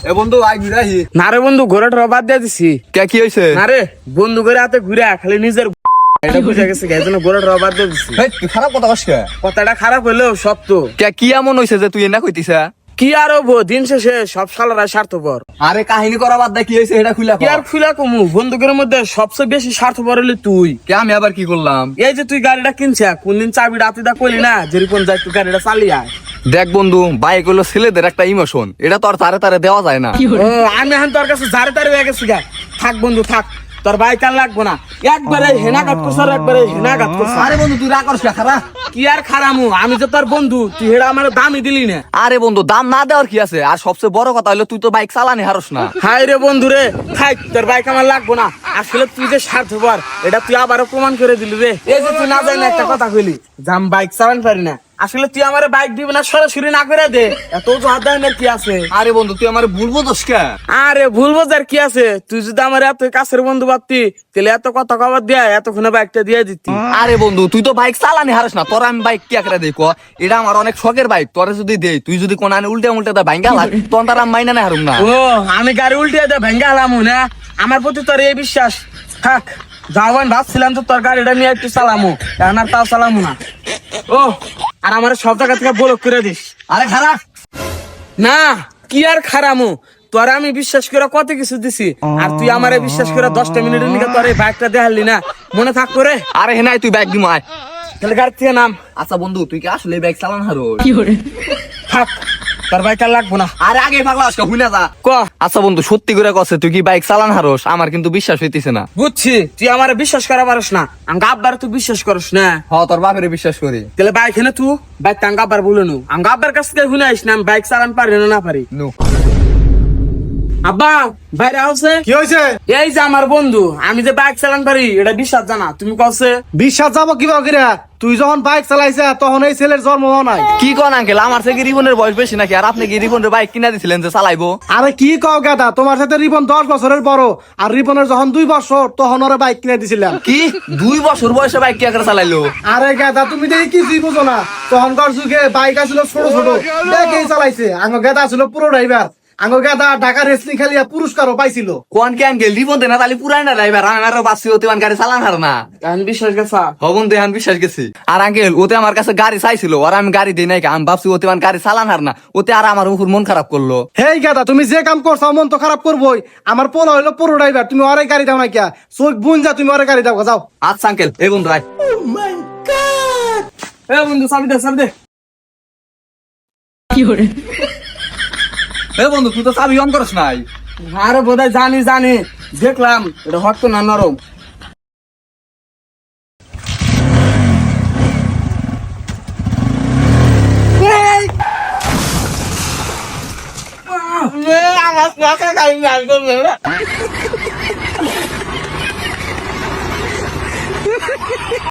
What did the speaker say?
এ বন্ধু আই ঘুরাই না রে বন্ধু ঘোড়াটা বাদ দিয়ে দিছি। কে কি হইছে? না রে বন্ধু করে হাতে ঘুরে খালি নিজের এটা বুঝে গেছে এই জন্য ঘোড়াটা বাদ দিয়ে দিছি। হেই তুই খারাপ কথা কস কে? কথাটা খারাপ হইলেও সত্য। কে কি এমন হইছে যে তুই এনা কইতিছা? কি আর হবো, দিন শেষে সব শালারা স্বার্থপর। আরে কাহিনী করা বাদ দে, কি হইছে এটা খুইলা কি আর খুলা কমু, বন্ধুকের মধ্যে সবচেয়ে বেশি স্বার্থপর হলি তুই। কে আমি আবার কি করলাম? এই যে তুই গাড়িটা কিনছে, কোনদিন চাবিটা হাতে কইলি না যে রিপন যাই তুই গাড়িটা চালিয়ে আয়। দেখ বন্ধু, বাইক হলো ছেলেদের একটা ইমোশন, এটা তো আর তারে তারে দেওয়া যায় না। ও আমি এখন তোর কাছে জারে তারে হয়ে গেছি গা। থাক বন্ধু থাক, তোর বাইক আর লাগবো না। একবারে হেনাঘাত করছ আর একবারে হেনাঘাত করছ। আরে বন্ধু তুই রাগ করছ খারা? কি আর খারামু, আমি তো তোর বন্ধু, তুই হেডা আমার দামই দিলি না। আরে বন্ধু দাম না দেওয়ার কি আছে, আর সবচেয়ে বড় কথা হলো তুই তো বাইক চালানি হারস না। হাই রে বন্ধু রে, থাক তোর বাইক আমার লাগবো না। আসলে তুই যে স্বার্থপর এটা তুই আবারও প্রমাণ করে দিলি রে। এই যে তুই না জানি একটা কথা কইলি যে আমি বাইক চালান পারি না, আসলে তুই আমার বাইক দিবি না সরাসরি না করে দে, এত হাদানের কি আছে? আরে বন্ধু তুই আমার ভুল বুঝছ কে? আরে ভুল বোঝার কি আছে, তুই যদি আমার এত কাছের বন্ধু ভাবতি তাহলে এত কথা কবার দিয়া এতক্ষণে বাইকটা দিয়ে দিতি। আরে বন্ধু তুই তো বাইক চালানি হারস না, তোর আমি বাইক কি করে দেই ক? এটা আমার অনেক শখের বাইক, তোরে যদি দেই তুই যদি কোন আনে উল্টে উল্টে দা ভাঙ্গা লাগ, তখন তার আমি মাইনা না হারুম না। ও আমি গাড়ি উল্টে দে ভেঙ্গা হলাম না, আমার প্রতি তোর এই বিশ্বাস থাক। যাওয়ান ভাবছিলাম তো তোর গাড়িটা নিয়ে একটু চালামু, এখন আর তাও চালামু না। ও আর আমার সব জায়গা থেকে ব্লক করে দিস। আরে খারাপ না কি আর খারামু, তোরা আমি বিশ্বাস করে কত কিছু দিছি, আর তুই আমারে বিশ্বাস করে 10টা মিনিটের নিকে তোর এই বাইকটা দেখালি না, মনে থাক করে। আরে হেনাই তুই বাইক দিম আয়। তাহলে গাড়ি থেকে নাম। আচ্ছা বন্ধু তুই কি আসলে বাইক চালান হারস? থাক তোর বাইক আর লাগবো না। আরে আগে পাগলা আজকে হুইনা যা। ক আচ্ছা বন্ধু সত্যি করে কছে তুই কি বাইক চালান হারস? আমার কিন্তু বিশ্বাস হইতেছে না। বুঝছি তুই আমারে বিশ্বাস করা পারস না, আঙ্গা আব্বার তুই বিশ্বাস করস না। হ তোর বাপের বিশ্বাস করি। তাহলে বাইক এনে তুই বাইক আঙ্গা আব্বার বলে নু, আঙ্গা আব্বার কাছ থেকে শুনে আইস না আমি বাইক চালান পারি না না পারি। নো আব্বা বাইরে আছে। কি হয়েছে? এই যে আমার বন্ধু, আমি যে বাইক চালান পারি এটা বিশ্বাস জানা, তুমি কছে বিশ্বাস যাবো কিভাবে করে? তুই যখন বাইক চালাইছে তখন এই ছেলের জন্ম হওয়া নাই। কি কোন আঙ্কেল, আমার থেকে রিবনের বয়স বেশি নাকি? আর আপনি কি রিবনের বাইক কিনা দিছিলেন যে চালাইবো? আরে কি কও গাদা, তোমার সাথে রিপন 10 বছরের বড়, আর রিপনের যখন 2 বছর তখন ওরা বাইক কিনে দিছিলাম। কি 2 বছর বয়সে বাইক কি করে চালাইলো? আরে গাদা তুমি দেখি কিছুই বুঝো না, তখনকার যুগে বাইক আসলে ছোট ছোট দেখেই চালাইছে। আঙ্গ গাদা ছিল পুরো ড্রাইভার, আঙ্গ গাদা ঢাকা রেসলিং খেলিয়া পুরস্কারও পাইছিল। কোন কি আঙ্কেল, রিবন দেনা তালি পুরানা ড্রাইভার, আমারও বাসি হতে মান গাড়ি চালান হার না। এখন বিশ্বাস গেছা? হবন দেহান বিশ্বাস গেছি। আর আঙ্কেল ওতে আমার কাছে গাড়ি চাইছিল, আর আমি গাড়ি দিই নাই, আমি ভাবছি ওতে মান গাড়ি চালান হার না, ওতে আর আমার উপর মন খারাপ করলো। হেই গাদা তুমি যে কাম করছো মন তো খারাপ করবোই। আমার পোলা হইলো পুরো ড্রাইভার, তুমি ওরে গাড়ি দাও না কিয়া? চোখ বুন যা, তুমি ওরে গাড়ি দাও যাও। আচ্ছা আঙ্কেল এই বন্ধু আয়। এ বন্ধু চাবি দে চাবি দে। এ বন্ধু তুই তো চাবি অন করস নাই। আরে বোধহয় জানি জানি, দেখলাম এটা হট না নরম। আমার গাড়ি